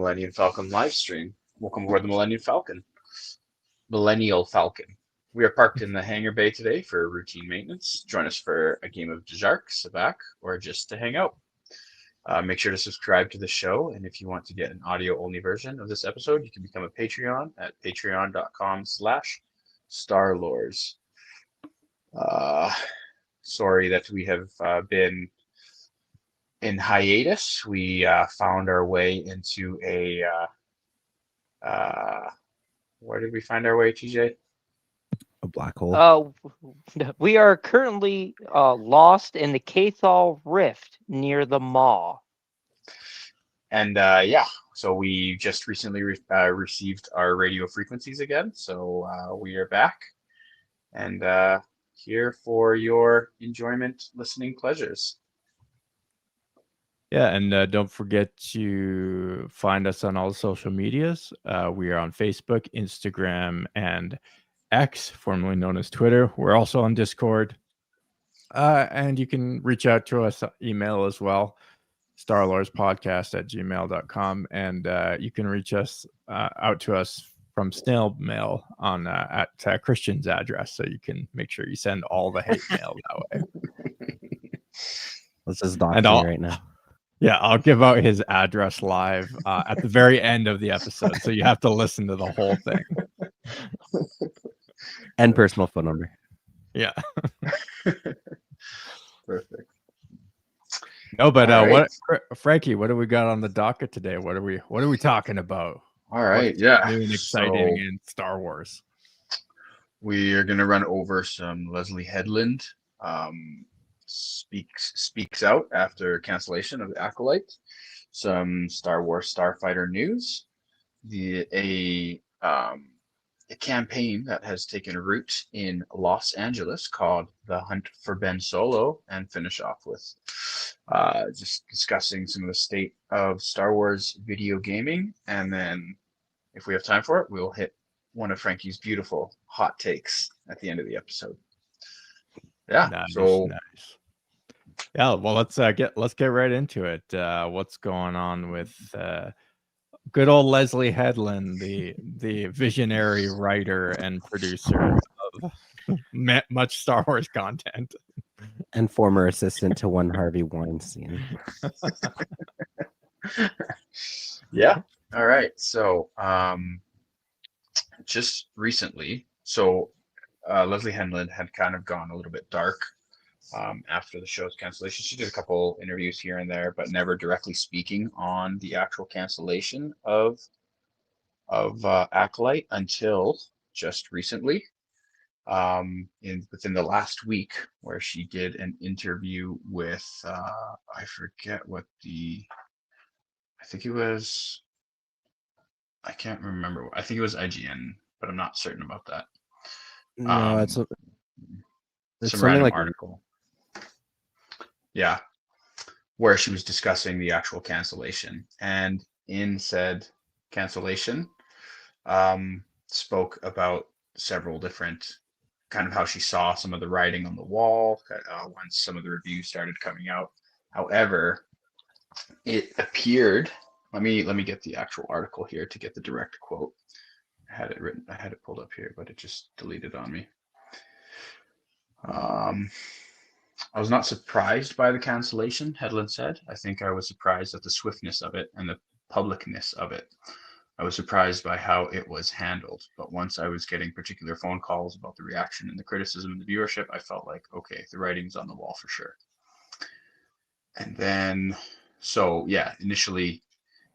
Millennium Falcon live stream. Welcome aboard the Millennial Falcon. We are parked in the hangar bay today for routine maintenance. Join us for a game of Djark, Sabak, or just to hang out. Make sure to subscribe to the show, and if you want to get an audio-only version of this episode, you can become a Patreon at patreon.com/starlores. Sorry that we have been in hiatus. We found our way into a where did we find our way, TJ? A black hole. We are currently lost in the Cathal Rift near the Maw. And so we just recently received our radio frequencies again. So we are back and here for your enjoyment, listening pleasures. Yeah, and don't forget to find us on all social medias. We are on Facebook, Instagram, and X, formerly known as Twitter. We're also on Discord. And you can reach out to us, email as well, starlorespodcast@gmail.com. And you can reach us out to us from snail mail on at Christian's address. So you can make sure you send all the hate mail that way. This is doxing me right now. Yeah, I'll give out his address live at the very end of the episode. So you have to listen to the whole thing. And personal phone number. Yeah. Perfect. No, but right. Frankie, what do we got on the docket today? What are we talking about? All right, What's yeah. new and exciting in Star Wars. We are going to run over some Leslye Headland speaks out after cancellation of the Acolyte, some Star Wars Starfighter news, a campaign that has taken root in Los Angeles called The Hunt for Ben Solo, and finish off with just discussing some of the state of Star Wars video gaming, and then if we have time for it, we'll hit one of Frankie's beautiful hot takes at the end of the episode. Yeah, nice. Yeah, well, let's get right into it. What's going on with good old Leslye Headland, the visionary writer and producer of much Star Wars content, and former assistant to one Harvey Weinstein. Yeah. All right. So, just recently, Leslye Headland had kind of gone a little bit dark after the show's cancellation. She did a couple interviews here and there, but never directly speaking on the actual cancellation of Acolyte until just recently, within the last week, where she did an interview with I forget what I can't remember. I think it was IGN, but I'm not certain about that. No, it's some something random like article. Yeah, where she was discussing the actual cancellation, and in said cancellation, spoke about several different kind of how she saw some of the writing on the wall once some of the reviews started coming out. However, it appeared. Let me get the actual article here to get the direct quote. I had it pulled up here, but it just deleted on me. I was not surprised by the cancellation, Headland said. I think I was surprised at the swiftness of it and the publicness of it. I was surprised by how it was handled, but once I was getting particular phone calls about the reaction and the criticism and the viewership, I felt like, okay, the writing's on the wall for sure. And then, initially,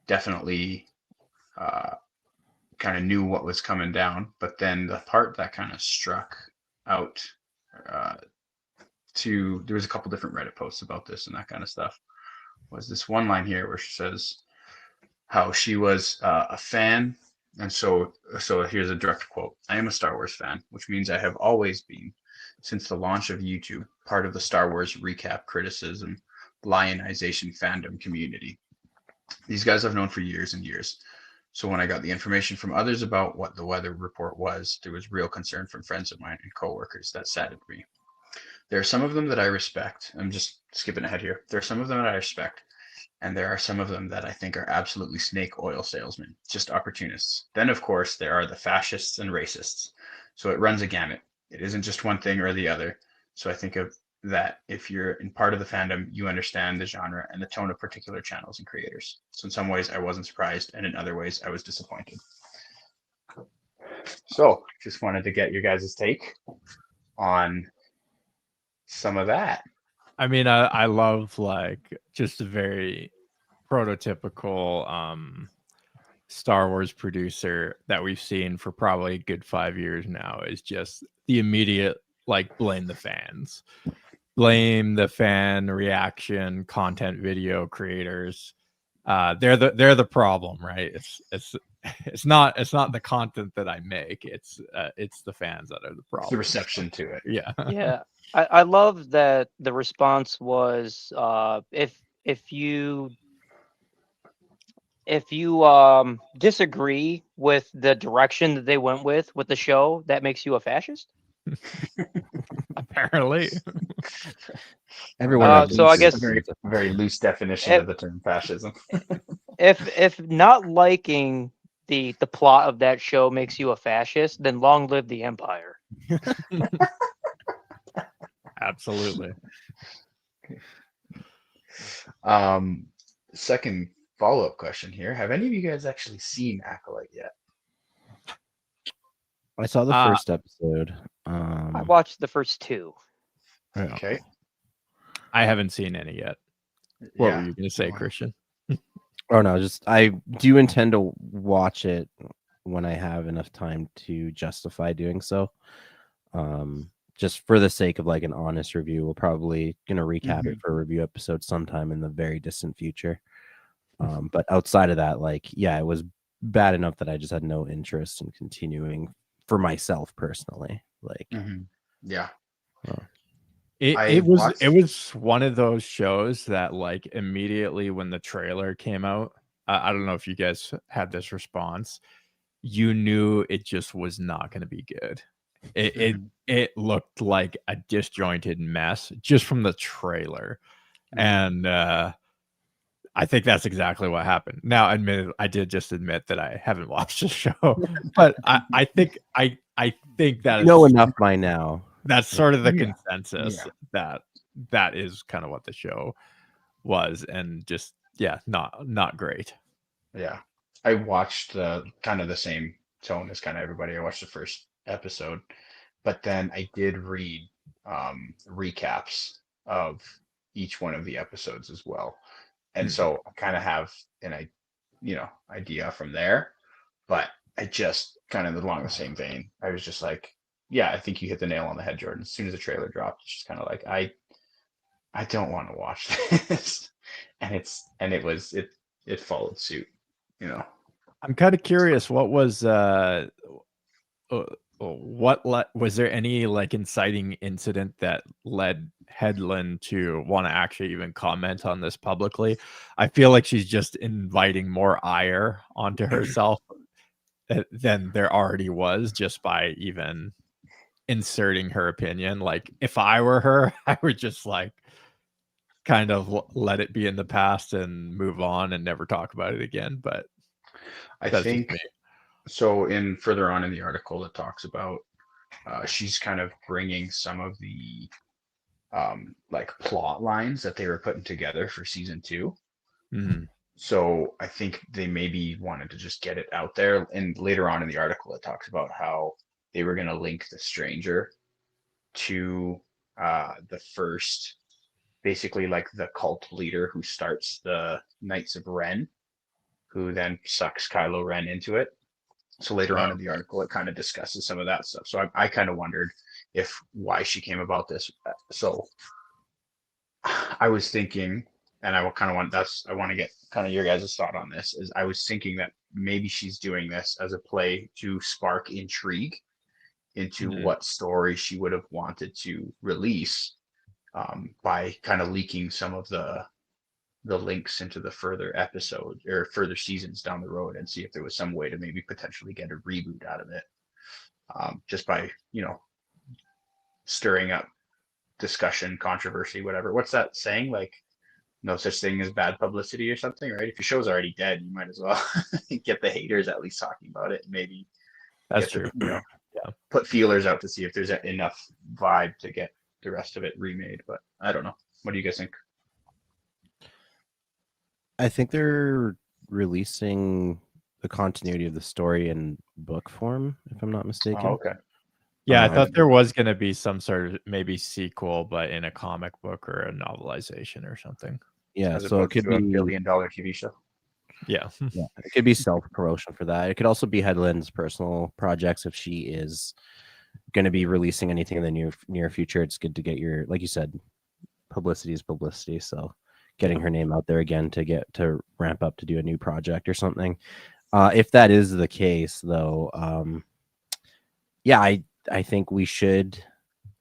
definitely kind of knew what was coming down, but then the part that kind of struck out there was a couple different Reddit posts about this and that kind of stuff, was this one line here where she says how she was a fan. And so here's a direct quote. I am a Star Wars fan, which means I have always been, since the launch of YouTube, part of the Star Wars recap, criticism, lionization fandom community. These guys I've known for years and years. So when I got the information from others about what the weather report was, there was real concern from friends of mine and coworkers that saddened me. There are some of them that I respect. I'm just skipping ahead here. There are some of them that I respect and there are some of them that I think are absolutely snake oil salesmen, just opportunists. Then, of course, there are the fascists and racists. So it runs a gamut. It isn't just one thing or the other. So I think of that if you're in part of the fandom, you understand the genre and the tone of particular channels and creators. So in some ways, I wasn't surprised, and in other ways, I was disappointed. So just wanted to get your guys' take on some of that. I mean, I love like just a very prototypical Star Wars producer that we've seen for probably a good 5 years now is just the immediate like blame the fans. Blame the fan reaction content video creators. They're the problem, right? It's not the content that I make. It's the fans that are the problem. It's the reception to it. Yeah. Yeah, I love that the response was if you disagree with the direction that they went with the show, that makes you a fascist. Apparently. Everyone. So I guess a very loose definition of the term fascism. if not liking the plot of that show makes you a fascist, then long live the Empire. Absolutely. Second follow-up question here. Have any of you guys actually seen Acolyte yet? I saw the first episode. I watched the first two. Yeah. Okay. I haven't seen any yet. What Yeah. were you going to say, Christian? Oh no, just I do intend to watch it when I have enough time to justify doing so. Just for the sake of like an honest review, we're probably gonna recap it for a review episode sometime in the very distant future. But outside of that, like, yeah, it was bad enough that I just had no interest in continuing for myself personally. Like, yeah, it was one of those shows that like immediately when the trailer came out, I don't know if you guys had this response. You knew it just was not going to be good. It looked like a disjointed mess just from the trailer, and I think that's exactly what happened. Now, I did just admit that I haven't watched the show, but I think that you know enough by now. That's sort of the consensus that is kind of what the show was, and just not great. Yeah, I watched kind of the same tone as kind of everybody. I watched the first episode, but then I did read recaps of each one of the episodes as well, and so I kind of have an idea from there. But I just kind of along the same vein. I was just like, yeah, I think you hit the nail on the head, Jordan. As soon as the trailer dropped, it's just kind of like I don't want to watch this, and it followed suit. I'm kind of curious. What was was there any like inciting incident that led Headland to want to actually even comment on this publicly? I feel like she's just inviting more ire onto herself than there already was just by even inserting her opinion. Like if I were her, I would just like kind of let it be in the past and move on and never talk about it again. But I think so. In further on in the article, it talks about she's kind of bringing some of the like plot lines that they were putting together for season 2. So I think they maybe wanted to just get it out there. And later on in the article, it talks about how they were going to link the stranger to the first, basically like the cult leader who starts the Knights of Ren, who then sucks Kylo Ren into it. So later on in the article, it kind of discusses some of that stuff. So I kind of wondered why she came about this. So I was thinking, and I want to get kind of your guys' thought on this, is I was thinking that maybe she's doing this as a play to spark intrigue into what story she would have wanted to release by kind of leaking some of the links into the further episode or further seasons down the road and see if there was some way to maybe potentially get a reboot out of it, just by stirring up discussion, controversy, whatever. What's that saying? Like no such thing as bad publicity or something, right? If your show's already dead, you might as well get the haters at least talking about it, and maybe That's get the, true. Yeah. put feelers out to see if there's enough vibe to get the rest of it remade. But I don't know. What do you guys think? I think they're releasing the continuity of the story in book form, if I'm not mistaken. Oh, okay. Yeah, I Um, thought there was going to be some sort of maybe sequel, but in a comic book or a novelization or something. Yeah, As so it opposed could to a be billion-dollar TV show. Yeah. yeah, it could be self-promotion for that. It could also be Headland's personal projects if she is going to be releasing anything in the near future. It's good to get your, like you said, publicity is publicity. So getting her name out there again to get to ramp up to do a new project or something. If that is the case, though, yeah, I think we should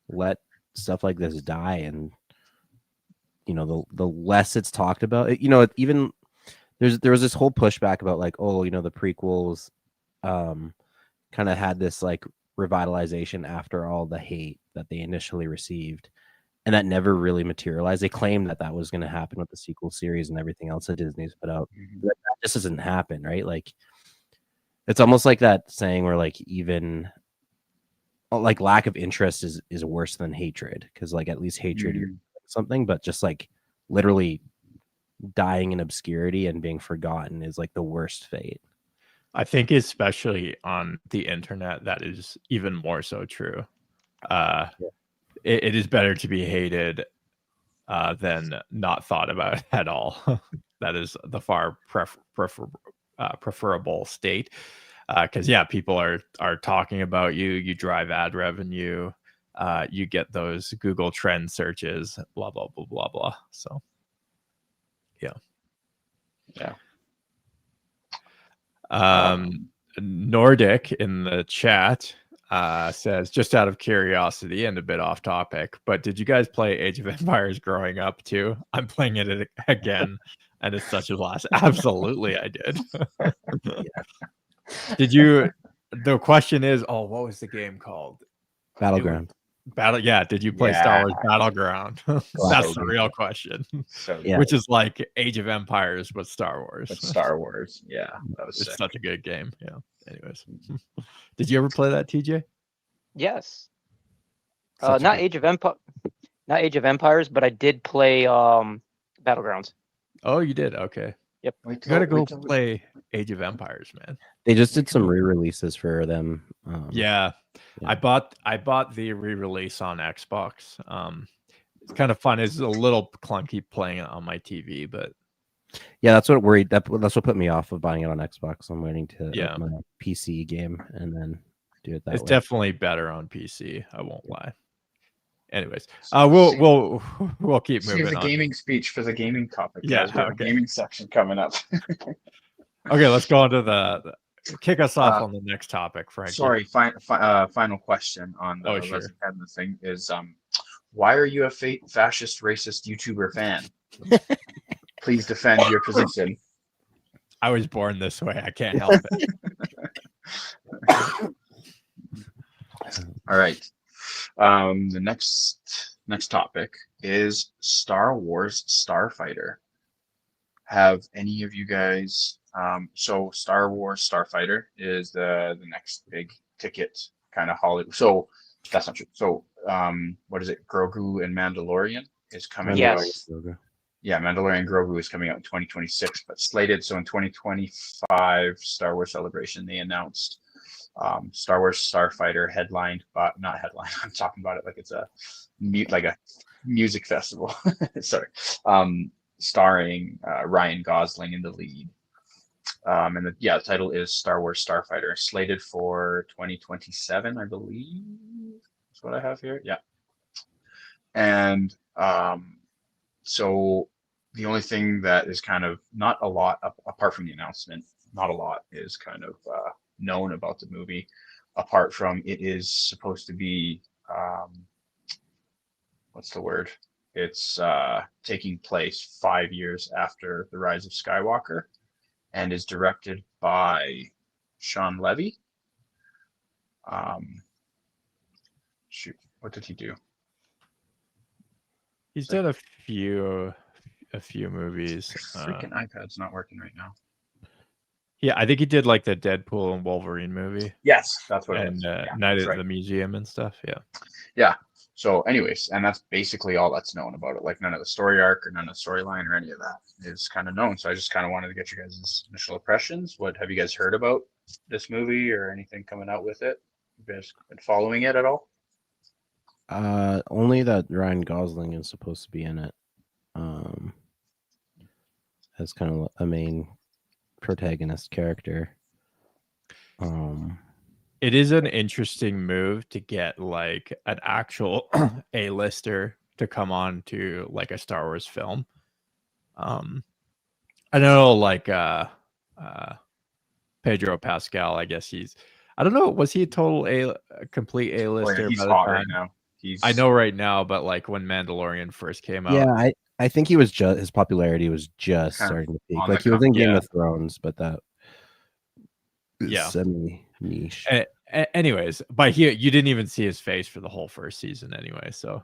let stuff like this die, and the less it's talked about, even there was this whole pushback about like, oh, the prequels kind of had this like revitalization after all the hate that they initially received, and that never really materialized. They claimed that was going to happen with the sequel series and everything else that Disney's put out. That just doesn't happen, right? Like, it's almost like that saying where like even like lack of interest is worse than hatred, because like at least hatred you're something, but just like literally dying in obscurity and being forgotten is like the worst fate. I think especially on the internet, that is even more so true. It is better to be hated than not thought about at all. That is the far preferable state. Because yeah, people are talking about you. You drive ad revenue. You get those Google trend searches. Blah blah blah blah blah. So yeah. Nordic in the chat says, just out of curiosity and a bit off topic, but did you guys play Age of Empires growing up too? I'm playing it again, and it's such a blast. Absolutely, I did. Did you? The question is, what was the game called? Battleground. Yeah, did you play Star Wars Battleground? That's the real question. So Yeah. Which is like Age of Empires but Star Wars. But Star Wars, yeah, that was It's sick. such a good game. Yeah. Anyways, did you ever play that, TJ? Yes. Such a Not good- Age of Empires, but I did play Battlegrounds. Oh, you did? Okay. Yep. You gotta go play Age of Empires, man. They just did some re-releases for them. Yeah. I bought the re-release on Xbox. It's kind of fun. It's a little clunky playing it on my TV, but yeah, that's what worried. That's what put me off of buying it on Xbox. I'm waiting to Yeah. open my PC game and then do it that it's way. definitely better on PC. I won't lie. Anyways, we'll keep Save moving the on. gaming speech for the gaming topic. Yeah, guys. We have a okay. gaming section coming up. Okay, let's go on to the kick us off on the next topic, Frankie. Sorry, final question on the sure. Leslye Headland thing is, why are you a fascist, racist YouTuber fan? Please defend your position. I was born this way. I can't help it. All right. The next topic is Star Wars Starfighter. Have any of you guys? So Star Wars Starfighter is the next big ticket kind of Hollywood. So that's not true. So what is it? Grogu and Mandalorian is coming out. Yes. Yeah, Mandalorian Grogu is coming out in 2026, but slated. So in 2025 Star Wars Celebration, they announced Star Wars Starfighter headlined, but not headlined. I'm talking about it like it's a music festival. Sorry. Starring Ryan Gosling in the lead. And the title is Star Wars Starfighter, slated for 2027, I believe. That's what I have here. Yeah. And so the only thing that is kind of not a lot, apart from the announcement, not a lot is kind of known about the movie, apart from it is supposed to be, what's the word? It's taking place 5 years after The Rise of Skywalker and is directed by Sean Levy. Shoot, what did he do? He's done a few a few movies. Freaking iPad's not working right now. Yeah, I think he did like the Deadpool and Wolverine movie Yes, that's what it and was. Yeah, Night that's at right. the Museum and stuff. Yeah. Yeah. So, anyways, and that's basically all that's known about it. Like none of the story arc or none of the storyline or any of that is kind of known. So I just kind of wanted to get you guys' initial impressions. What have you guys heard about this movie or anything coming out with it? You guys been following it at all? Only that Ryan Gosling is supposed to be in it. As kind of a main protagonist character. It is an interesting move to get like an actual A-lister to come on to like a Star Wars film. I know like Pedro Pascal, I guess I don't know, was he a complete A-lister He's by the hot time? right now. I know right now, but like when Mandalorian first came out. Yeah, I think he was just his popularity was just Kind of starting to peak. on Like the he was in come. Game Yeah. of Thrones, but that is Yeah. semi niche. Anyways, but you didn't even see his face for the whole first season anyway. So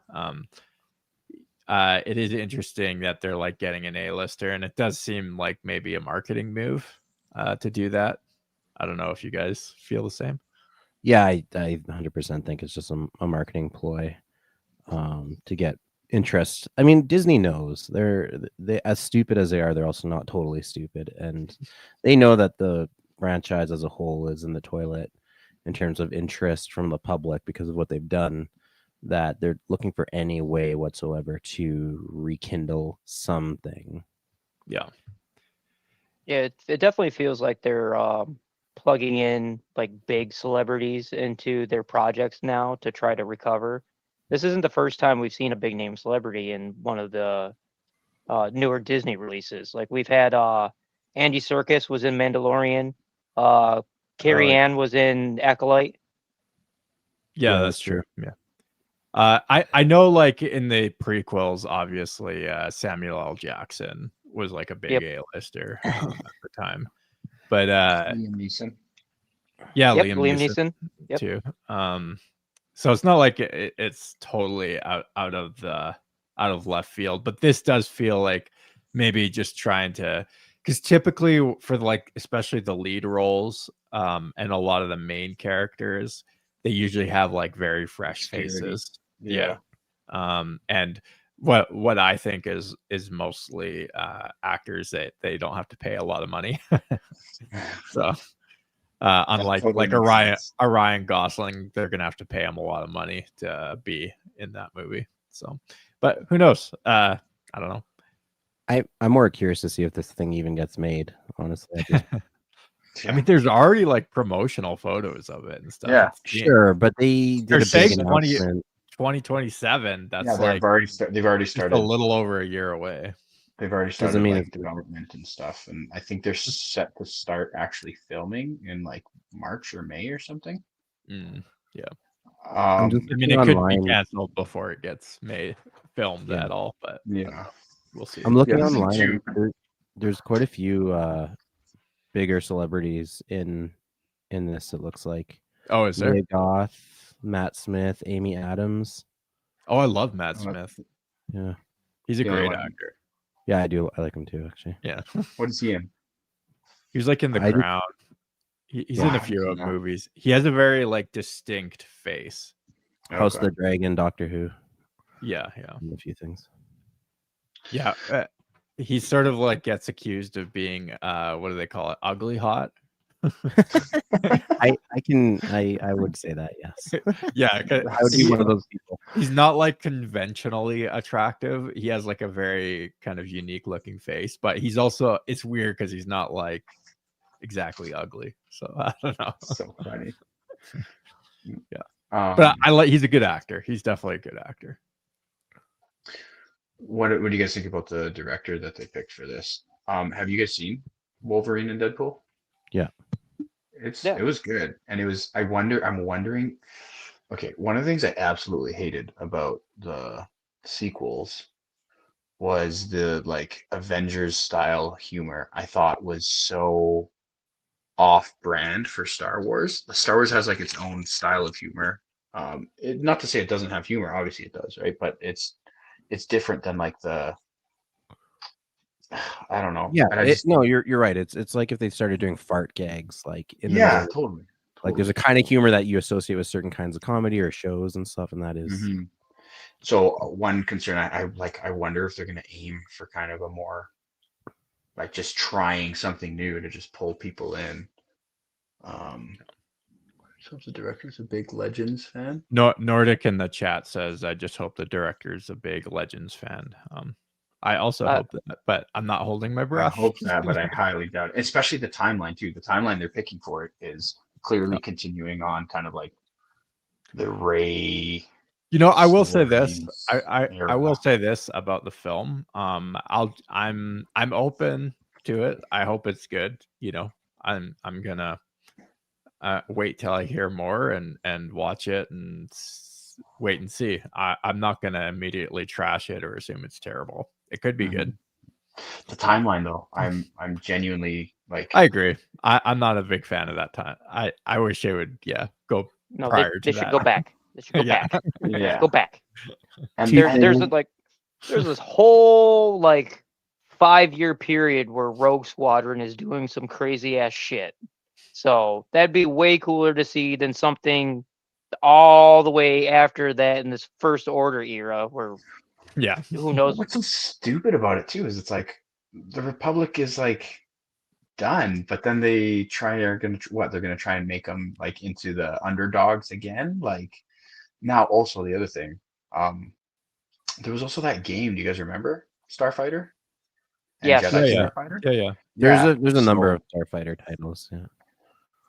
it is interesting that they're like getting an A-lister, and it does seem like maybe a marketing move to do that. I don't know if you guys feel the same. Yeah, I 100% think it's just a marketing ploy to get interest. I mean, Disney knows they as stupid as they are, they're also not totally stupid, and they know that the franchise as a whole is in the toilet in terms of interest from the public because of what they've done, that they're looking for any way whatsoever to rekindle something. Yeah. Yeah, it definitely feels like they're plugging in like big celebrities into their projects now to try to recover. This isn't the first time we've seen a big name celebrity in one of the newer Disney releases. Like we've had Andy Serkis was in Mandalorian, Carrie Ann was in Acolyte. Yeah, Yeah, that's true. Yeah. I know like in the prequels, obviously, Samuel L. Jackson was like a big A-lister at the time. But Liam Neeson. yeah, Yep, Liam Neeson Yep. too. So it's not like it's totally out of left field, but this does feel like maybe just trying to, because typically for like especially the lead roles and a lot of the main characters, they usually have like very fresh faces. Yeah. And what I think is mostly actors that they don't have to pay a lot of money. So unlike totally like makes a Ryan Gosling, they're gonna have to pay him a lot of money to be in that movie. So, but who knows? I don't know. I'm more curious to see if this thing even gets made, honestly. I mean, there's already like promotional photos of it and stuff. Yeah. It's Sure, but they They're did a big saying announcement. 2027. That's yeah, like they've already just started. a little over a year away. They've already Doesn't started mean like it's- development and stuff, and I think they're set to start actually filming in like March or May or something. Yeah. I'm just I mean, it looking could online. be canceled before it gets filmed Yeah. at all, but yeah, we'll see. I'm looking Yeah, this is online. June. And there's quite a few bigger celebrities in this. It looks like Oh, is there? Mia Goth, Matt Smith, Amy Adams. Oh, I love Matt Smith. Yeah, He's a The other great one. actor. yeah, I do. I like him too, actually. Yeah. What is he in? He was like in The I do- Crown. He's in Yeah, a few I of know. movies. He has a very like distinct face. House of Okay. the Dragon, Doctor Who, Yeah. and a few things. Yeah. He sort of like gets accused of being what do they call it? Ugly hot. I would say that, yes. Yeah, 'cause I would be one of those people. he's not like conventionally attractive. He has like a very kind of unique looking face, but he's also, it's weird because he's not like exactly ugly. So I don't know. So funny. Yeah. Um, But I like, he's a good actor. He's definitely a good actor. what do you guys think about the director that they picked for this? Have you guys seen Wolverine and Deadpool? Yeah. It was good, and I'm wondering. Okay, one of the things I absolutely hated about the sequels was the like Avengers style humor. I thought was so off brand for Star Wars. Star Wars has like its own style of humor. Not to say it doesn't have humor, obviously it does, right? But it's different than like the I don't know. Yeah, And I just, no, you're right. It's like if they started doing fart gags, like in the yeah, middle. totally. Like there's a kind of humor that you associate with certain kinds of comedy or shows and stuff, and that is Mhm. So one concern I wonder if they're going to aim for kind of a more like just trying something new to just pull people in. So the director's a big Legends fan. Nordic in the chat says, "I just hope the director's a big Legends fan." I also hope that, but I'm not holding my I breath. hope that, but I highly doubt it. Especially the timeline too. The timeline they're picking for it is clearly continuing on kind of like the Ray You know, I will say this. stories I will era. say this about the film. I'm open to it. I hope it's good. You know, I'm gonna wait till I hear more and watch it and wait and see. I'm not gonna immediately trash it or assume it's terrible. It could be good. The timeline though, I'm genuinely like, I agree. I'm not a big fan of that time. I wish they would go No, prior they to should that. go back. They should go Yeah. back. yeah. Go back. And There's this whole like 5-year period where Rogue Squadron is doing some crazy ass shit. So that'd be way cooler to see than something all the way after that in this First Order era where Yeah. who knows. what's so stupid about it too is it's like the Republic is like done, but then they are gonna they're gonna try and make them like into the underdogs again. Like now, also the other thing, there was also that game. Do you guys remember Starfighter and Yes. Jedi Yeah. Starfighter? Yeah. there's a number So of Starfighter titles. Yeah.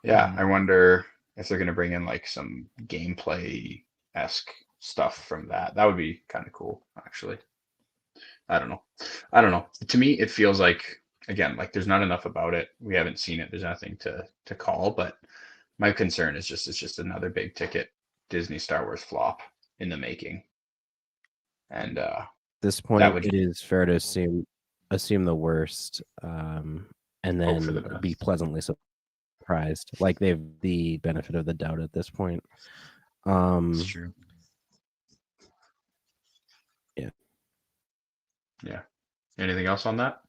yeah, I wonder if they're gonna bring in like some gameplay-esque stuff from that. That would be kind of cool, actually. I don't know. I don't know. To me, it feels like again, like there's not enough about it. We haven't seen it. There's nothing to call, but my concern is just it's just another big ticket Disney Star Wars flop in the making. And At this that point, would it is fair to assume the worst, and hope for the then be best. pleasantly surprised. Like they've the benefit of the doubt at this point. It's true. Yeah. Yeah. Anything else on that?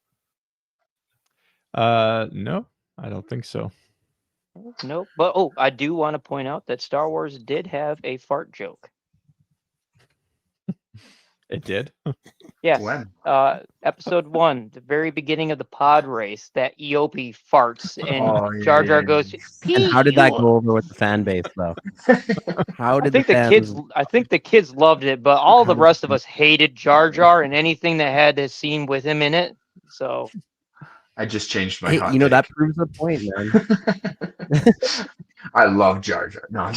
No, I don't think so. Nope. But I do want to point out that Star Wars did have a fart joke. It did. Yes. When? Episode 1, the very beginning of the pod race, that EOP farts and Oh, yeah, Jar Jar yeah, goes, yeah. And how did that "Pee." go over with the fan base though? How I did think the the fans? kids I think the kids loved it, but all the rest of us hated Jar Jar and anything that had a scene with him in it. So I just changed my Hey, hot you know that take. proves the point, man. I love Jar Jar. No,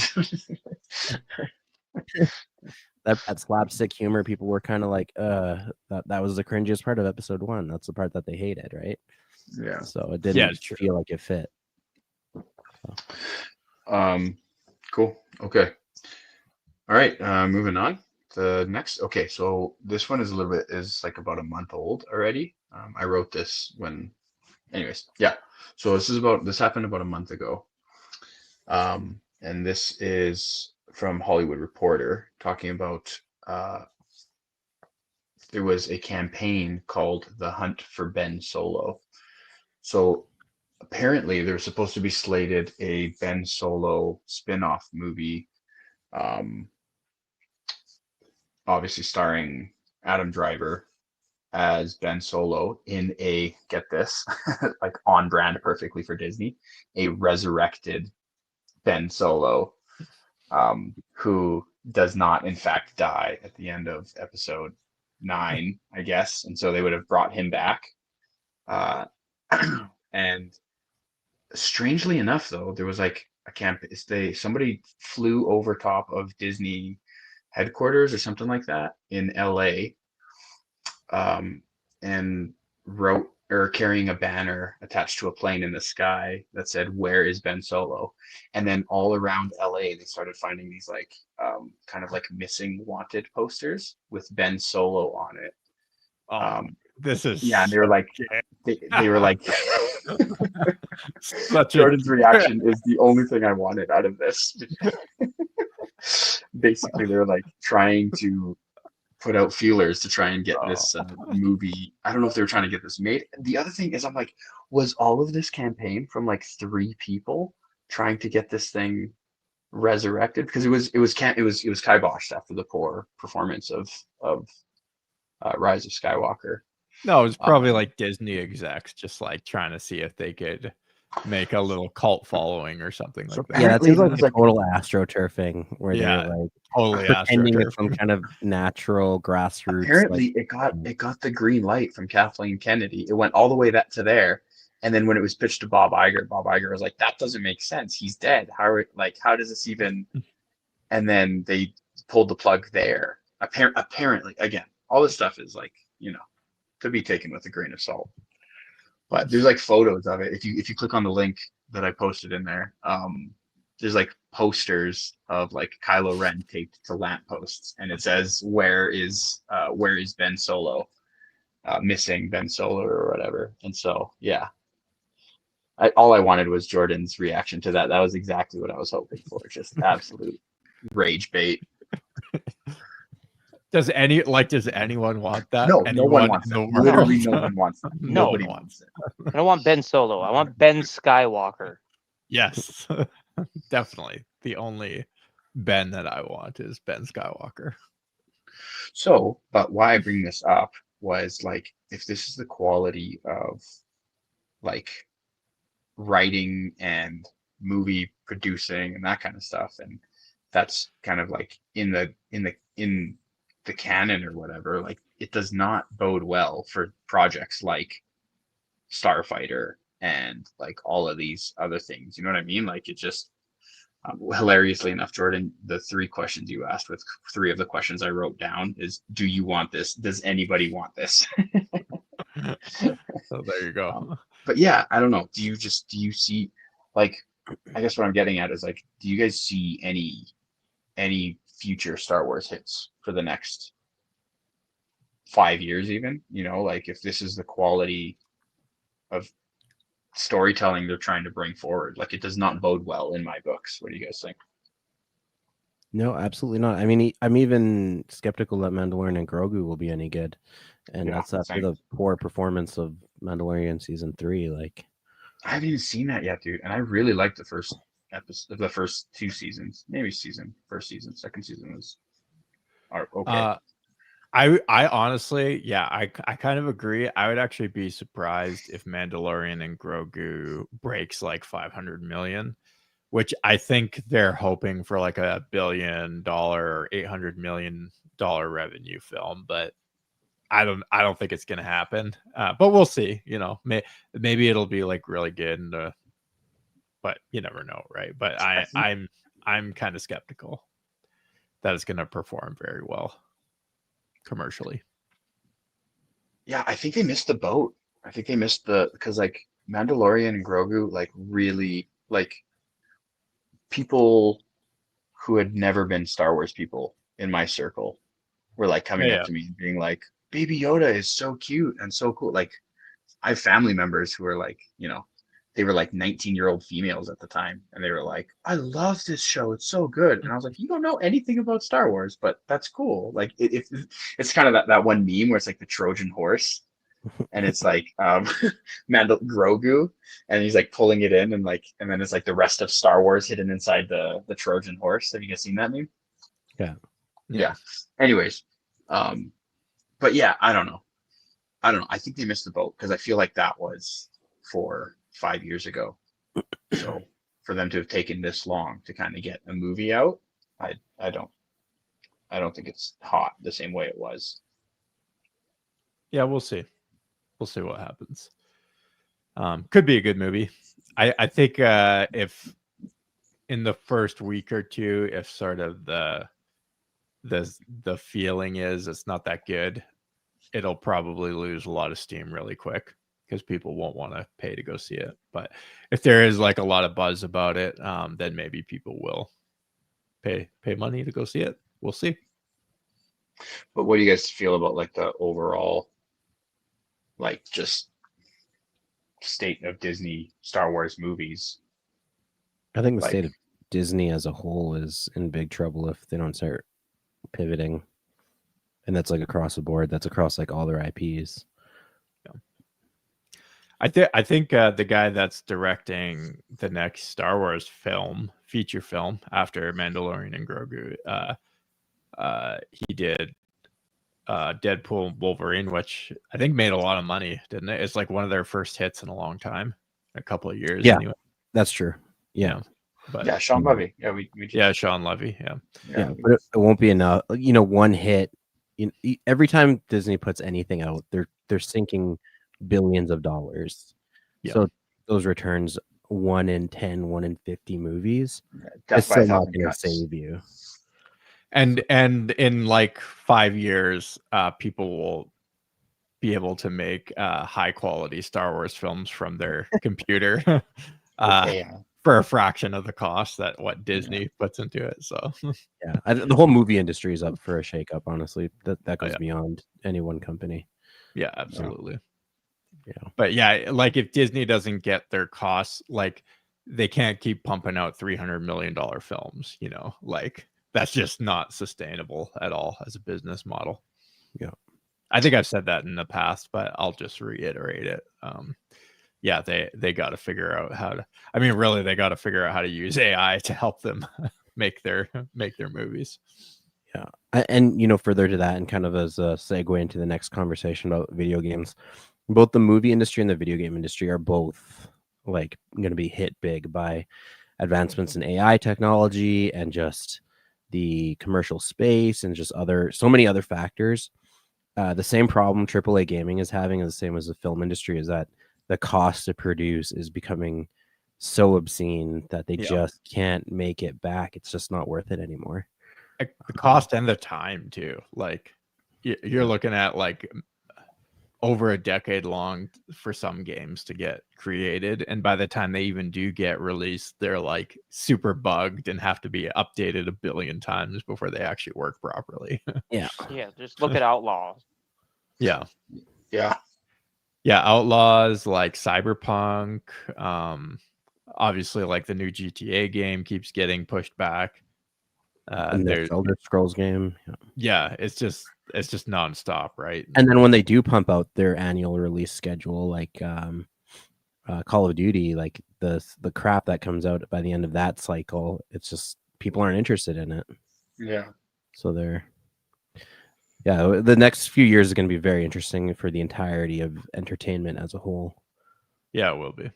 that slapstick humor, people were kind of like, that was the cringiest part of episode 1. That's the part that they hated, right? yeah. So it didn't it's true. feel like it fit. Cool. Okay. All right. Moving on. The next. Okay. So this one is like about a month old already. I wrote this when. Anyways, yeah. So this happened about a month ago. And this is from Hollywood Reporter talking about there was a campaign called The Hunt for Ben Solo. So apparently there was supposed to be slated a Ben Solo spin-off movie, obviously starring Adam Driver as Ben Solo in a, get this, like on brand perfectly for Disney, a resurrected Ben Solo, who does not in fact die at the end of episode 9, I guess. And so they would have brought him back. And strangely enough, though, there was like a somebody flew over top of Disney headquarters or something like that in LA, and wrote or carrying a banner attached to a plane in the sky that said, "Where is Ben Solo?" And then all around LA, they started finding these like kind of like missing wanted posters with Ben Solo on it. This is Yeah, and they were like, they were like, such Jordan's reaction is the only thing I wanted out of this. Basically, they're like trying to put out feelers to try and get this movie. I don't know if they were trying to get this made. The other thing is, I'm like, was all of this campaign from like 3 people trying to get this thing resurrected? Because it was kiboshed after the poor performance of Rise of Skywalker. No, it was probably like Disney execs just like trying to see if they could make a little cult following or something like that. Yeah, that Apparently seems it like was a like- total astroturfing where Yeah, they're like totally pretending it's some astroturf. kind of natural grassroots. Apparently, like, it got the green light from Kathleen Kennedy. It went all the way to there, and then when it was pitched to Bob Iger was like, "That doesn't make sense. He's dead. How does this even?" And then they pulled the plug there. Apparently, again, all this stuff is like, to be taken with a grain of salt. But there's like photos of it. If you click on the link that I posted in there, there's like posters of like Kylo Ren taped to lampposts, and it says where is Ben Solo, missing Ben Solo or whatever. And so yeah, all I wanted was Jordan's reaction to that. That was exactly what I was hoping for. Just absolute rage bait. Does anyone want that? No, no one Anyone wants in it. the Literally, world? no one wants it. No Nobody one wants it. I don't want Ben Solo. I want Ben Skywalker. Yes, definitely. The only Ben that I want is Ben Skywalker. So, but why I bring this up was like, if this is the quality of like writing and movie producing and that kind of stuff, and that's kind of like in the canon or whatever, like it does not bode well for projects like Starfighter and like all of these other things. You know what I mean? Like it just hilariously enough, Jordan, the 3 questions you asked with 3 of the questions I wrote down is, do you want this? Does anybody want this? So there you go. But yeah, I don't know. Do you see, like, I guess what I'm getting at is like, do you guys see any future Star Wars hits for the next 5 years even? Like if this is the quality of storytelling they're trying to bring forward, like it does not bode well in my books. What do you guys think? no, absolutely not. I mean, I'm even skeptical that Mandalorian and Grogu will be any good, and Yeah, that's after same. the poor performance of Mandalorian season 3. Like, I haven't even seen that yet, dude. And I really liked the first episode, the first 2 seasons, maybe first season, second season was okay. I honestly, yeah, I kind of agree. I would actually be surprised if Mandalorian and Grogu breaks like 500 million, which I think they're hoping for like $1 billion or $800 million revenue film, but I don't think it's gonna happen. But we'll see. Maybe it'll be like really good, but you never know, right? But I'm kind of skeptical that it's gonna perform very well commercially. Yeah, I think they missed the boat. I think they missed because like Mandalorian and Grogu, like really, like people who had never been Star Wars people in my circle were like coming up to me and being like, Baby Yoda is so cute and so cool. Like I have family members who are like, they were like 19-year-old females at the time, and they were like, I love this show. It's so good. And I was like, you don't know anything about Star Wars, but that's cool. Like it's kind of that one meme where it's like the Trojan horse, and it's like Grogu, and he's like pulling it in, and then it's like the rest of Star Wars hidden inside the Trojan horse. Have you guys seen that meme? Yeah. Anyways, but yeah, I don't know. I think they missed the boat because I feel like that was 5 years ago. So for them to have taken this long to kind of get a movie out, I don't think it's hot the same way it was. Yeah, we'll see. We'll see what happens. Could be a good movie. I think if in the first week or 2, if sort of the feeling is it's not that good, it'll probably lose a lot of steam really quick because people won't want to pay to go see it. But if there is like a lot of buzz about it, then maybe people will pay money to go see it. We'll see. But what do you guys feel about like the overall, like just state of Disney Star Wars movies? I think the state of Disney as a whole is in big trouble if they don't start pivoting and that's like across the board. That's across like all their IPs. I think the guy that's directing the next Star Wars feature film after Mandalorian and Grogu, he did Deadpool and Wolverine, which I think made a lot of money, didn't it? It's like one of their first hits in a long time, a couple of years. Yeah, anyway. that's true. Yeah. But Yeah, Sean Levy. Yeah, we just, Sean Levy. Yeah, but it won't be enough. One hit. Every time Disney puts anything out, they're sinking billions of dollars. Yeah. So those returns 1 in 10, 1 in 50 movies. Death It's by a still not Thousand going to Cuts. save you. And in like 5 years, people will be able to make high quality Star Wars films from their computer for a fraction of the cost that what Disney puts into it. So yeah, the whole movie industry is up for a shakeup. Honestly, that goes beyond any one company. Yeah, absolutely. Yeah, but yeah, like if Disney doesn't get their costs, like they can't keep pumping out $300 million films. Like that's just not sustainable at all as a business model. Yeah. I think I've said that in the past, but I'll just reiterate it. Yeah, they got to figure out how to. I mean, really, they got to figure out how to use AI to help them make their movies. Yeah, and further to that, and kind of as a segue into the next conversation about video games, both the movie industry and the video game industry are both like going to be hit big by advancements in AI technology and just the commercial space and just so many other factors. The same problem AAA gaming is having is the same as the film industry, is that the cost to produce is becoming so obscene that they just can't make it back. It's just not worth it anymore. The cost and the time too. Like you're looking at like over a decade long for some games to get created, and by the time they even do get released, they're like super bugged and have to be updated a billion times before they actually work properly. Yeah, just look at Outlaws. Yeah. Outlaws, like Cyberpunk, obviously like the new GTA game keeps getting pushed back. And the Elder Scrolls game. Yeah, it's just nonstop, right? And then when they do pump out their annual release schedule, like Call of Duty, like the crap that comes out by the end of that cycle, it's just people aren't interested in it. Yeah. So the next few years is going to be very interesting for the entirety of entertainment as a whole. Yeah, it will be.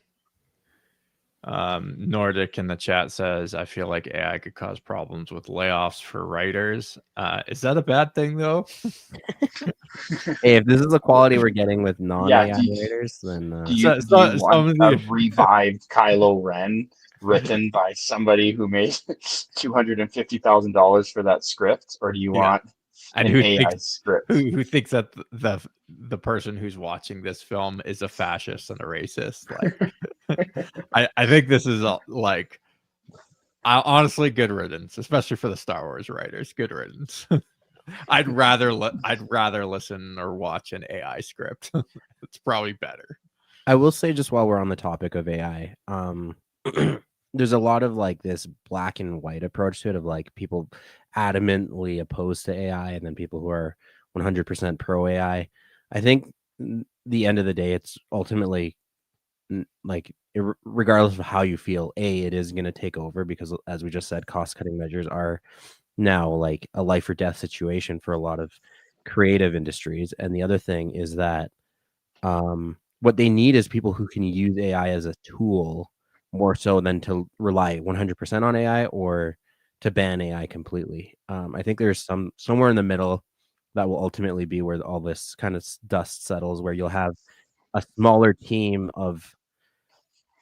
Nordic in the chat says, I feel like AI could cause problems with layoffs for writers. Is that a bad thing though? Hey, if this is the quality we're getting with non-AI writers, then do you want a revived Kylo Ren written by somebody who made $250,000 for that script, or do you want an AI script? Who thinks that the person who's watching this film is a fascist and a racist? Like, I think this is like, honestly, good riddance, especially for the Star Wars writers. Good riddance. I'd rather listen or watch an AI script. It's probably better. I will say, just while we're on the topic of AI, there's a lot of like this black and white approach to it, of like people adamantly opposed to AI and then people who are 100% pro AI. I think the end of the day, it's ultimately like, regardless of how you feel, it is going to take over, because as we just said, cost cutting measures are now like a life or death situation for a lot of creative industries. And the other thing is that what they need is people who can use AI as a tool more so than to rely 100% on AI or to ban AI completely. I think there's somewhere in the middle that will ultimately be where all this kind of dust settles, where you'll have a smaller team of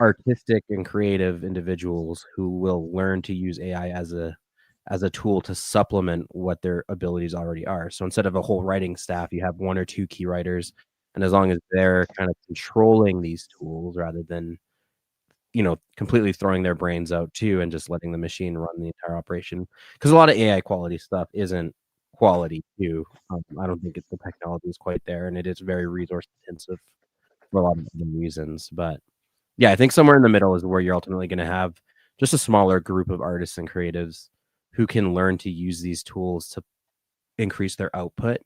artistic and creative individuals who will learn to use AI as a tool to supplement what their abilities already are. So instead of a whole writing staff, you have 1 or 2 key writers, and as long as they're kind of controlling these tools rather than completely throwing their brains out too and just letting the machine run the entire operation, because a lot of AI quality stuff isn't quality too. I don't think the technology is quite there, and it is very resource intensive for a lot of other reasons. But yeah, I think somewhere in the middle is where you're ultimately going to have just a smaller group of artists and creatives who can learn to use these tools to increase their output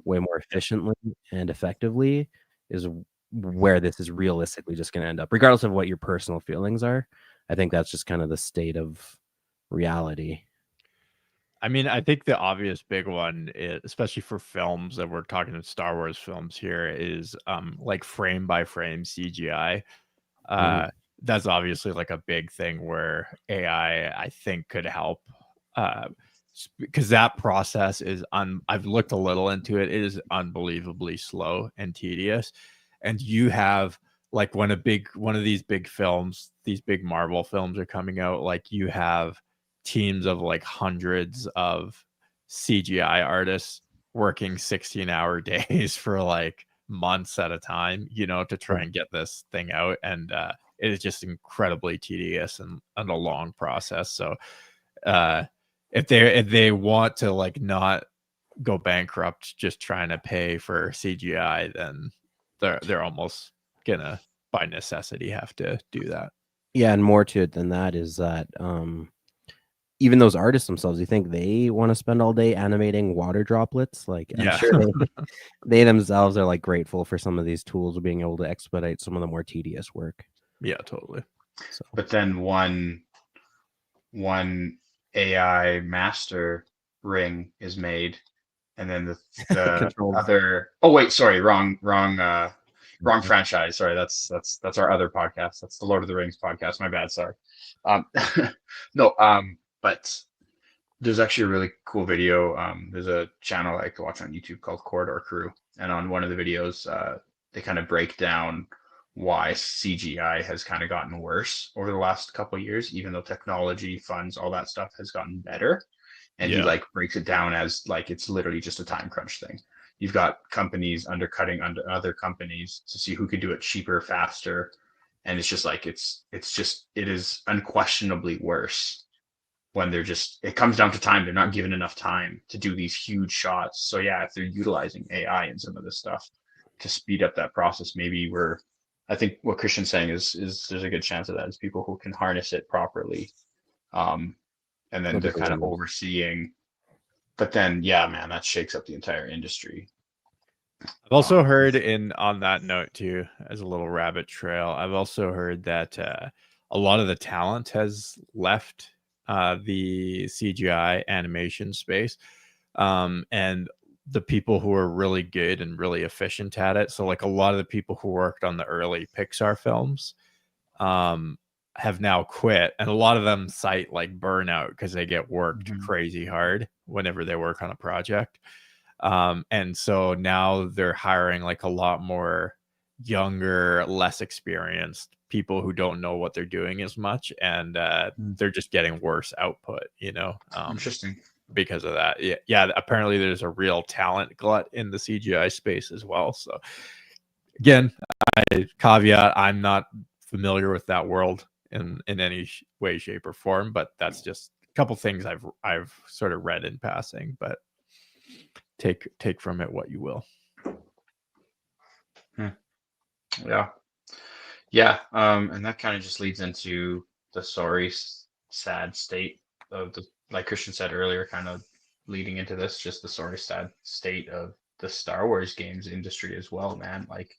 way more efficiently and effectively is where this is realistically just going to end up, regardless of what your personal feelings are. I think that's just kind of the state of reality. I mean, I think the obvious big one, especially for films, that we're talking Star Wars films here, is like frame by frame CGI. That's obviously like a big thing where AI, I think, could help, because that process is I've looked a little into it. It is unbelievably slow and tedious, and you have like one of these big films, these big Marvel films are coming out. Like you have teams of like hundreds of CGI artists working 16-hour days for like months at a time, to try and get this thing out. And it is just incredibly tedious and a long process. So if they want to like not go bankrupt just trying to pay for CGI, then they're almost gonna by necessity have to do that. Yeah, and more to it than that is that even those artists themselves, you think they want to spend all day animating water droplets? Like, I'm sure they themselves are like grateful for some of these tools of being able to expedite some of the more tedious work. Yeah, totally. So, But then one AI master ring is made, and then the other. Oh wait, sorry, wrong franchise. Sorry, that's our other podcast. That's the Lord of the Rings podcast. My bad. Sorry. No. But there's actually a really cool video. There's a channel I like to watch on YouTube called Corridor Crew, and on one of the videos, they kind of break down why CGI has kind of gotten worse over the last couple of years, even though technology, funds, all that stuff has gotten better. And he like breaks it down as like it's literally just a time crunch thing. You've got companies undercutting under other companies to see who could do it cheaper, faster, and it's just like it is unquestionably worse when it comes down to time. They're not given enough time to do these huge shots. So yeah, if they're utilizing AI and some of this stuff to speed up that process, maybe I think what Christian's saying is there's a good chance of that is people who can harness it properly. And then they're kind of overseeing, but then, yeah, man, that shakes up the entire industry. I've also heard on that note too, as a little rabbit trail, I've also heard that a lot of the talent has left the CGI animation space, and the people who are really good and really efficient at it. So like a lot of the people who worked on the early Pixar films have now quit, and a lot of them cite like burnout because they get worked crazy hard whenever they work on a project. And so now they're hiring like a lot more younger, less experienced people who don't know what they're doing as much, and they're just getting worse output, Interesting. because of that. Yeah, apparently there's a real talent glut in the CGI space as well. So again, caveat, I'm not familiar with that world in any way, shape, or form, but that's just a couple things I've sort of read in passing, but take from it what you will. Yeah. And that kind of just leads into the sorry, sad state of like Christian said earlier, kind of leading into this, just the sorry, sad state of the Star Wars games industry as well, man. Like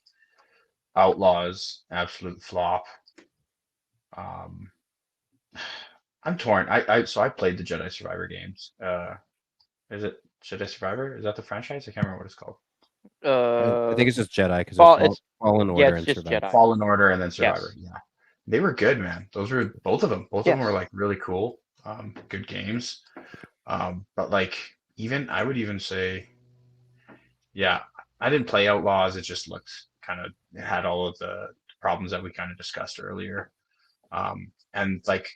Outlaws, absolute flop. I'm torn. So I played the Jedi Survivor games. Is it Jedi Survivor? Is that the franchise? I can't remember what it's called. I think it's just Jedi because it's Fallen Order and just Survivor. Jedi. Fallen Order and then Survivor. Yes. Yeah, they were good, man. Those were both of them. Both of them were like really cool, good games. But like I would even say, yeah, I didn't play Outlaws. It just looked it had all of the problems that we kind of discussed earlier. And like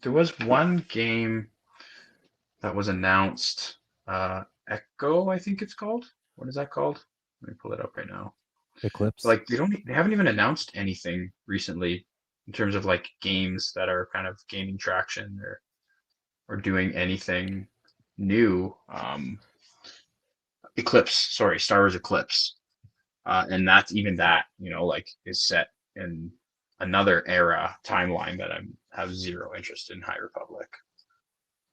there was one game that was announced, Echo, I think it's called. What is that called? Let me pull it up right now. Eclipse. Like they haven't even announced anything recently in terms of like games that are kind of gaining traction or doing anything new. Star Wars Eclipse. And that's even that, like is set in another era timeline that have zero interest in High Republic.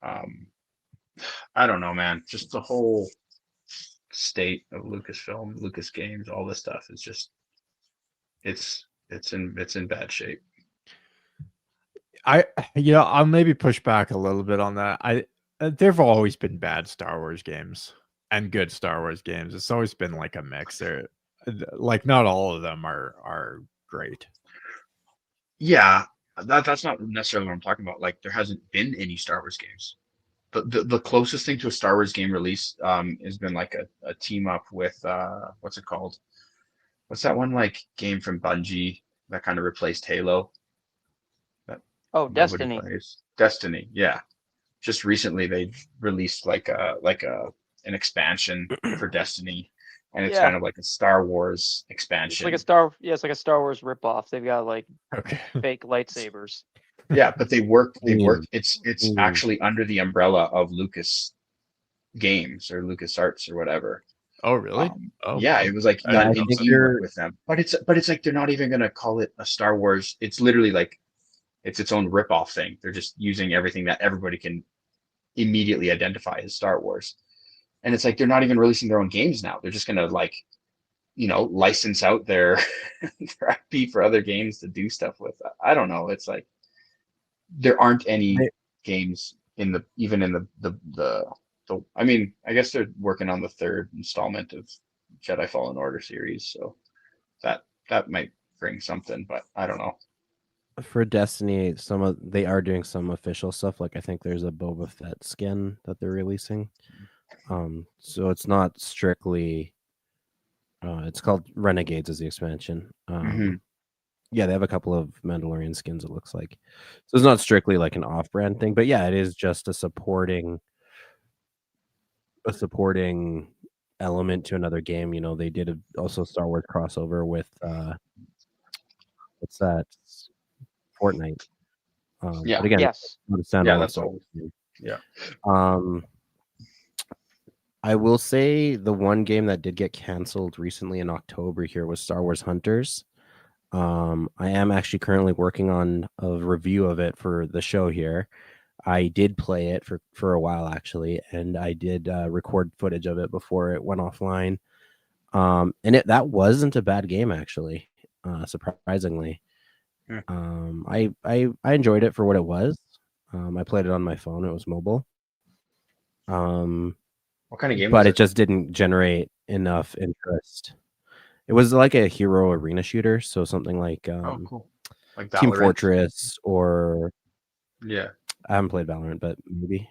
I don't know, man. Just the whole state of Lucasfilm, Lucas Games, all this stuff is just it's in bad shape. I'll maybe push back a little bit on that. There've always been bad Star Wars games and good Star Wars games. It's always been like a mix. Like not all of them are great. Yeah, that's not necessarily what I'm talking about. Like there hasn't been any Star Wars games. The closest thing to a Star Wars game release has been like a team up with what's it called? What's that one like game from Bungie that kind of replaced Halo that Oh, nobody Destiny. plays? Destiny, yeah. Just recently they released like an expansion for Destiny, and it's Yeah. kind of like a Star Wars It's expansion. like a Star Wars ripoff. They've got like Okay. fake lightsabers. Yeah, but they work. Mm. It's Mm. actually under the umbrella of Lucas Games or Lucas Arts or whatever. Oh, really? Yeah, it was like I didn't an know team that. work with them, but it's like they're not even gonna call it a Star Wars. It's literally like it's its own rip-off thing. They're just using everything that everybody can immediately identify as Star Wars, and it's like they're not even releasing their own games now. They're just gonna like license out their their IP for other games to do stuff with. I don't know. It's like there aren't any games in the even in the I mean, I guess they're working on the third installment of Jedi Fallen Order series, so that might bring something, but I don't know. For Destiny, they are doing some official stuff. Like I think there's a Boba Fett skin that they're releasing. So it's not strictly. It's called Renegades as the expansion. Yeah, they have a couple of Mandalorian skins. It looks like, so it's not strictly like an off-brand thing, but yeah, it is just a supporting element to another game. They did also Star Wars crossover with what's that? Fortnite. Yeah. But again, Yes. not a standalone Yeah, that's Star all. Wars game. Yeah. I will say the one game that did get canceled recently in October here was Star Wars Hunters. I am actually currently working on a review of it for the show here. I did play it for a while actually, and I did record footage of it before it went offline. And that wasn't a bad game actually, surprisingly. Yeah. I enjoyed it for what it was. I played it on my phone. It was mobile. What kind of game But was it just didn't generate enough interest. It was like a hero arena shooter, so something like Oh, cool. Like Team Valorant? Fortress, or Yeah. I haven't played Valorant, but maybe.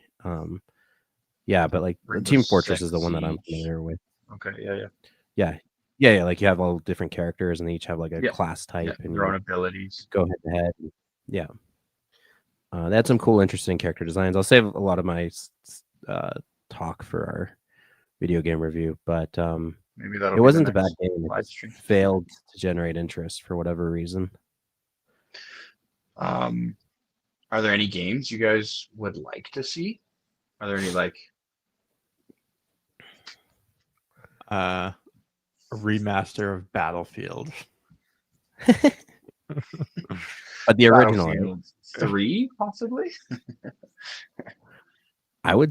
Yeah, but like Rainbow Team Fortress Six is the one that I'm Siege. familiar with. Okay. Yeah. Yeah. Like you have all different characters, and they each have like a Yeah. class type, Yeah. and Their own you abilities. go head to head. Yeah. They had some cool, interesting character designs. I'll save a lot of my talk for our video game review, but Maybe that'll. it wasn't a bad game. It live just stream. failed to generate interest for whatever reason. Are there any games you guys would like to see? Are there any like? A remaster of Battlefield. But the original, Battlefield 3, possibly? I'd like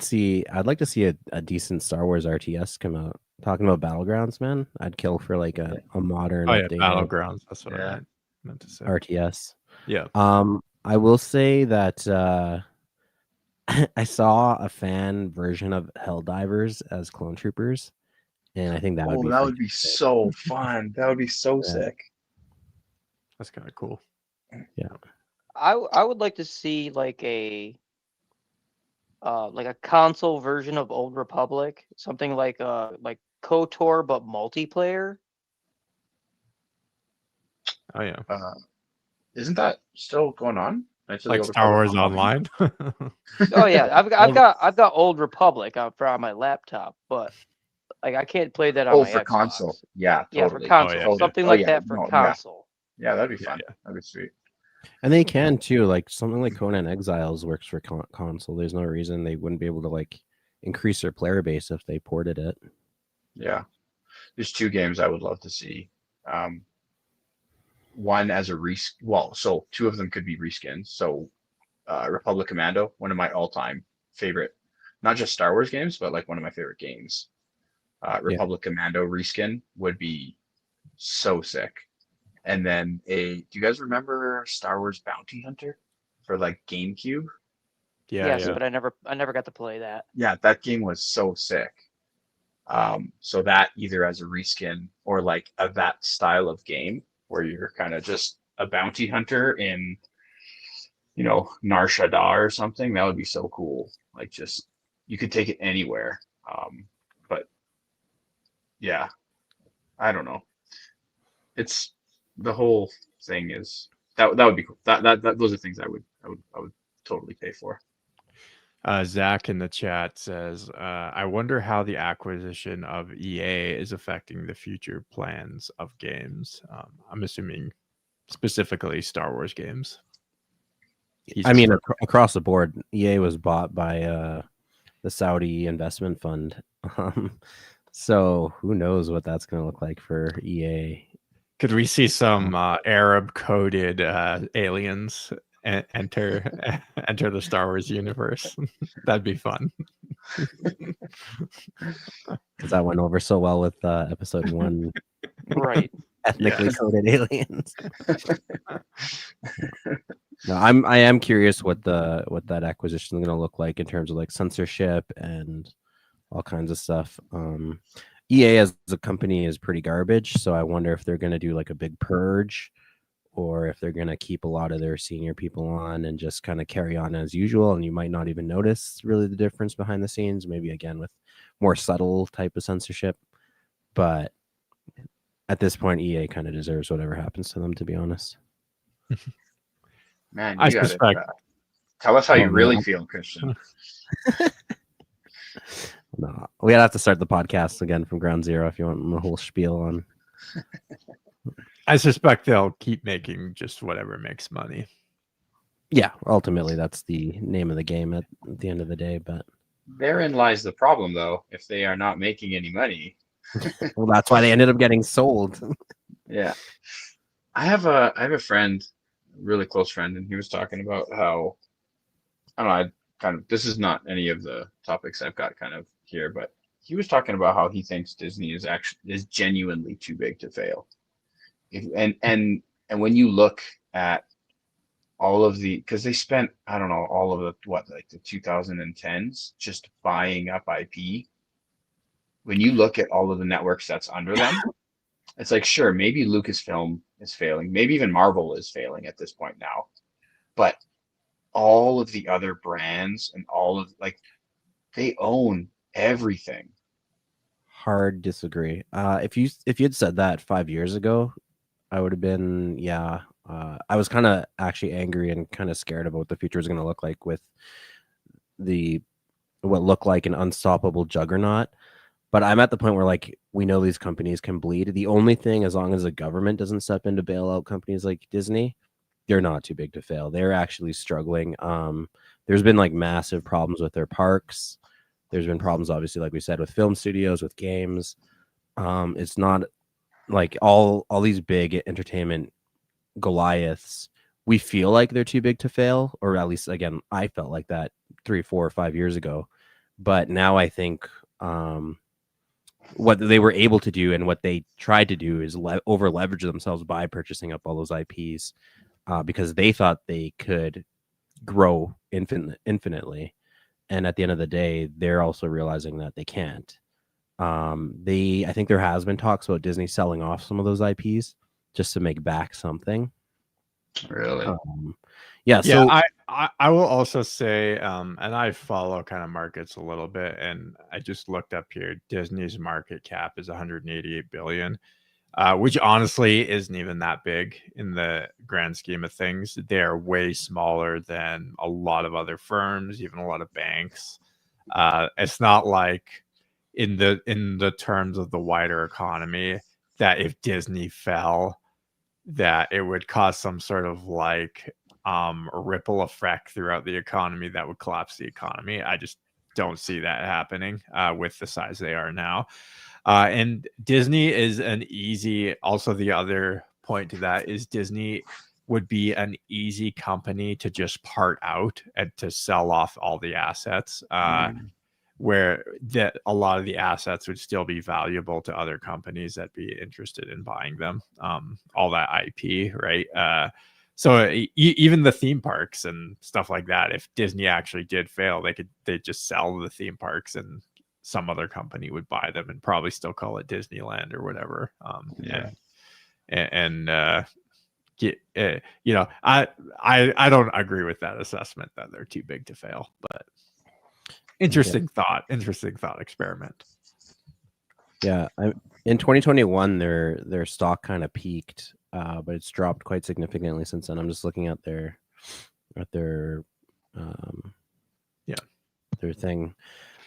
to see a decent Star Wars RTS come out. Talking about Battlegrounds, man, I'd kill for like a modern updated Battlegrounds. That's what Yeah. I meant to say. RTS. Yeah. I will say that I saw a fan version of Helldivers as clone troopers, and I think that would be that would be fantastic. so fun. That would be so Yeah. sick. That's kind of cool. I would like to see like a console version of Old Republic, something like KOTOR but multiplayer. Oh yeah. Isn't that still going on? Knights of the Like Old Star Wars Republic Online. Oh yeah, I've got Old Republic on my laptop, but like I can't play that on my for Xbox. console. Yeah, Yeah, for totally. console, yeah. something Oh, like yeah, that for no, yeah. console. Yeah, that'd be Yeah, fun. That'd be sweet. And they can too. Like something like Conan Exiles works for console. There's no reason they wouldn't be able to like increase their player base if they ported it. Yeah. There's two games I would love to see. One as a so two of them could be reskins. So Republic Commando, one of my all-time favorite, not just Star Wars games, but like one of my favorite games. Republic Commando reskin would be so sick. And then do you guys remember Star Wars Bounty Hunter for like GameCube? Yes, but I never got to play that. Yeah, that game was so sick. So that either as a reskin or like that style of game where you're kind of just a bounty hunter in, Nar Shaddaa or something, that would be so cool. Like just you could take it anywhere. But yeah, I don't know. It's the whole thing is that would be cool. That those are things I would totally pay for. Zach in the chat says, I wonder how the acquisition of EA is affecting the future plans of games. I'm assuming specifically Star Wars games. I mean, across the board, EA was bought by the Saudi investment fund. So who knows what that's going to look like for EA. Could we see some Arab coded aliens enter the Star Wars universe? That'd be fun. Because that went over so well with episode 1. Right. Ethnically coded aliens. No, I am curious what that acquisition is going to look like in terms of like censorship and all kinds of stuff. EA as a company is pretty garbage, so I wonder if they're going to do like a big purge, or if they're going to keep a lot of their senior people on and just kind of carry on as usual, and you might not even notice really the difference behind the scenes, maybe again with more subtle type of censorship. But at this point, EA kind of deserves whatever happens to them, to be honest. Man, I suspect. Tell us how you really feel, Christian. No, we gotta have to start the podcast again from ground zero if you want the whole spiel on. I suspect they'll keep making just whatever makes money. Yeah, ultimately that's the name of the game at the end of the day. But therein lies the problem, though. If they are not making any money, well, that's why they ended up getting sold. Yeah, I have a friend, a really close friend, and he was talking about how I don't know. This is not any of the topics I've got kind of here, but he was talking about how he thinks Disney is genuinely too big to fail. And when you look at all of because they spent, I don't know, all of the 2010s just buying up IP. When you look at all of the networks that's under them, it's like, sure, maybe Lucasfilm is failing, maybe even Marvel is failing at this point now, but all of the other brands and they own everything. Hard disagree. If you had said that 5 years ago, I would have been, yeah. I was kind of actually angry and kind of scared about what the future is going to look like with what looked like an unstoppable juggernaut. But I'm at the point where like we know these companies can bleed. The only thing, as long as the government doesn't step in to bail out companies like Disney, they're not too big to fail. They're actually struggling. There's been like massive problems with their parks. There's been problems, obviously, like we said, with film studios, with games. It's not like all these big entertainment Goliaths. We feel like they're too big to fail, or at least, again, I felt like that 3, 4, or 5 years ago. But now I think what they were able to do and what they tried to do is over leverage themselves by purchasing up all those IPs because they thought they could grow infinitely. And at the end of the day, they're also realizing that they can't. I think there has been talks about Disney selling off some of those IPs just to make back something. Really? Yeah. So I will also say, and I follow kind of markets a little bit, and I just looked up here. Disney's market cap is 188 billion, which honestly isn't even that big in the grand scheme of things. They're way smaller than a lot of other firms, even a lot of banks. It's not like in the terms of the wider economy that if Disney fell, that it would cause some sort of like ripple effect throughout the economy that would collapse the economy. I just don't see that happening with the size they are now. And Disney is also the other point to that is Disney would be an easy company to just part out and to sell off all the assets. where that a lot of the assets would still be valuable to other companies that'd be interested in buying them. All that IP, right? So even the theme parks and stuff like that, if Disney actually did fail, they'd just sell the theme parks and some other company would buy them and probably still call it Disneyland or whatever. You know, I don't agree with that assessment that they're too big to fail, but interesting thought experiment. Yeah, in 2021, their stock kind of peaked, but it's dropped quite significantly since then. I'm just looking at their thing.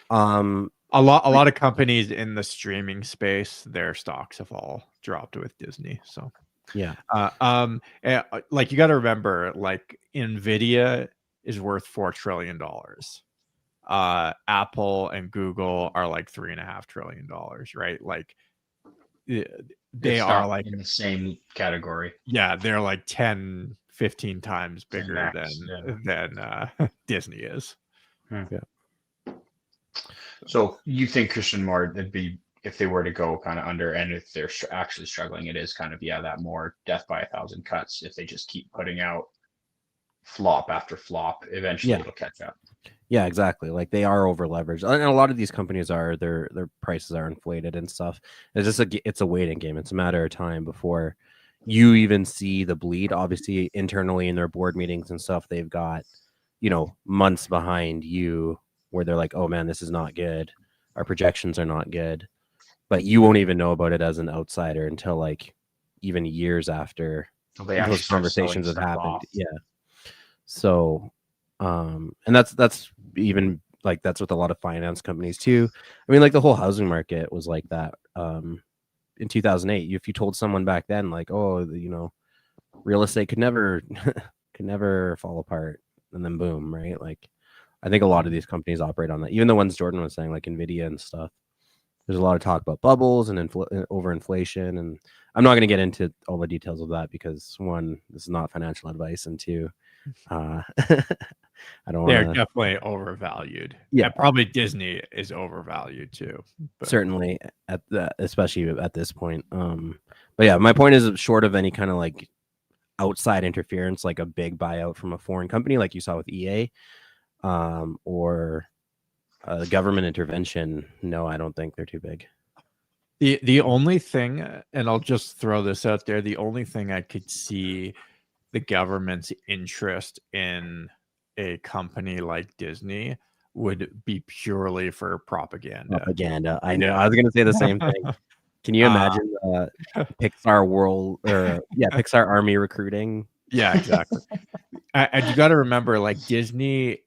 A lot of companies in the streaming space, their stocks have all dropped with Disney. So yeah, like you got to remember, like Nvidia is worth $4 trillion. Apple and Google are like $3.5 trillion, right? Like they are like in the same category. Yeah, they're like 10, 15 times bigger max, than Disney is. Yeah. So you think Christian Moore, it'd be, if they were to go kind of under, and if they're actually struggling, it is kind of that more death by 1,000 cuts. If they just keep putting out flop after flop, eventually it'll catch up. Yeah, exactly. Like they are over leveraged, and a lot of these companies are their prices are inflated and stuff. It's just it's a waiting game. It's a matter of time before you even see the bleed. Obviously, internally in their board meetings and stuff, they've got months behind you where they're like, "Oh man, this is not good. Our projections are not good," but you won't even know about it as an outsider until like even years after those conversations have happened. Yeah. So, and that's even like that's with a lot of finance companies too. I mean, like the whole housing market was like that in 2008. If you told someone back then, like, oh, real estate could never fall apart, and then boom, right? Like, I think a lot of these companies operate on that. Even the ones Jordan was saying, like Nvidia and stuff. There's a lot of talk about bubbles and overinflation, and I'm not going to get into all the details of that because one, this is not financial advice, and two, I don't want to. They're definitely overvalued. Yeah, probably Disney is overvalued too. But. Certainly, especially at this point. But yeah, my point is, short of any kind of like outside interference, like a big buyout from a foreign company, like you saw with EA, or government intervention, no, I don't think they're too big. The only thing, and I'll just throw this out there, the only thing I could see the government's interest in a company like Disney would be purely for propaganda. I know. I was going to say the same thing. Can you imagine Pixar Pixar Army recruiting? Yeah, exactly. And you got to remember, like Disney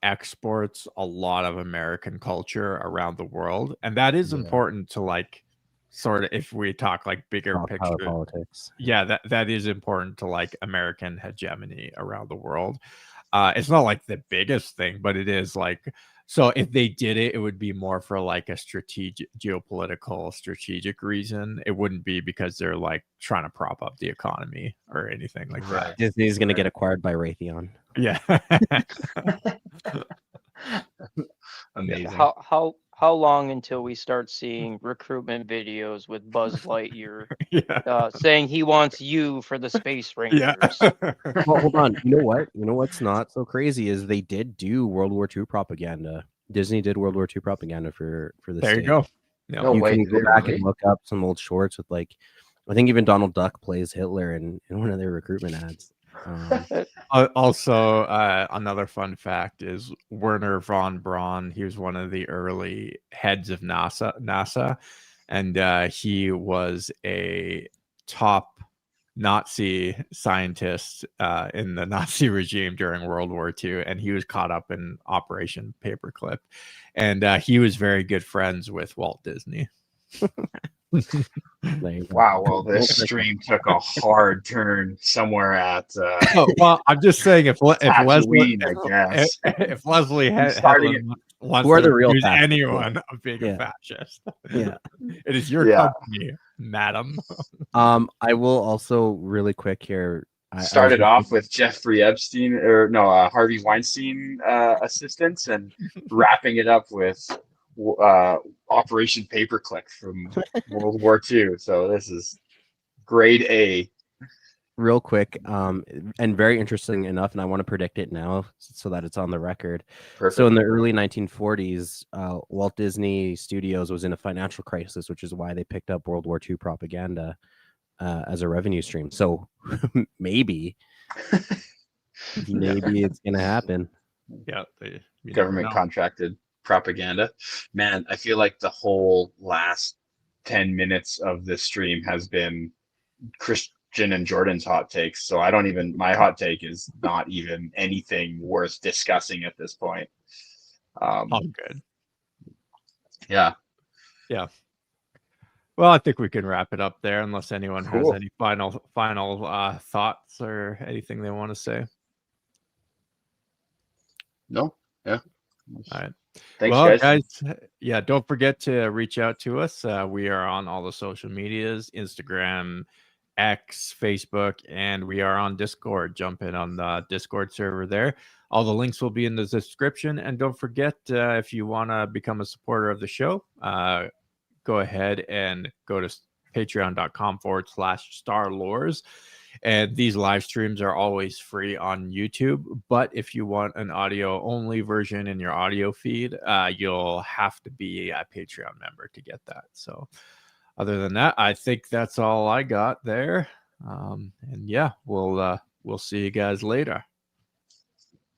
exports a lot of American culture around the world, and that is important to like sort of, if we talk like bigger picture politics. Yeah, that is important to like American hegemony around the world. It's not like the biggest thing, but it is like, so if they did it, it would be more for like a geopolitical strategic reason. It wouldn't be because they're like trying to prop up the economy or anything like that. Disney's going to get acquired by Raytheon. Yeah. Amazing. How long until we start seeing recruitment videos with Buzz Lightyear saying he wants you for the Space Rangers? Yeah. Well, hold on. You know what? You know what's not so crazy is they did do World War II propaganda. Disney did World War II propaganda for the There state. You go. No you way, can go back and look up some old shorts with like, I think even Donald Duck plays Hitler in one of their recruitment ads. Also, another fun fact is Werner von Braun. He was one of the early heads of NASA, and he was a top Nazi scientist in the Nazi regime during World War II, and he was caught up in Operation Paperclip, and he was very good friends with Walt Disney. Wow, well, this stream took a hard turn somewhere at well, I'm just saying if Leslie Headland wants who are the to real accuse fascists? anyone of being a fascist, Yeah, it is your company, madam. I will also really quick here. Started off with Jeffrey Epstein Harvey Weinstein assistants, and wrapping it up with Operation Paperclip from World War II. So this is grade A. Real quick, and very interesting enough, and I want to predict it now so that it's on the record. Perfect. So in the early 1940s, Walt Disney Studios was in a financial crisis, which is why they picked up World War II propaganda as a revenue stream. So maybe it's gonna happen. Yeah, Government contracted propaganda. Man, I feel like the whole last 10 minutes of this stream has been Christian and Jordan's hot takes. So I don't even, my hot take is not even anything worth discussing at this point. All good. Yeah. Yeah. Well, I think we can wrap it up there unless anyone has Cool. any final thoughts or anything they want to say. No. Yeah. All right. Thanks, Well, guys. Yeah, don't forget to reach out to us. We are on all the social medias, Instagram, X, Facebook, and we are on Discord. Jump in on the Discord server there. All the links will be in the description. And don't forget, if you want to become a supporter of the show, go ahead and go to patreon.com/starlores. And these live streams are always free on YouTube. But if you want an audio only version in your audio feed, you'll have to be a Patreon member to get that. So other than that, I think that's all I got there. And yeah, we'll see you guys later.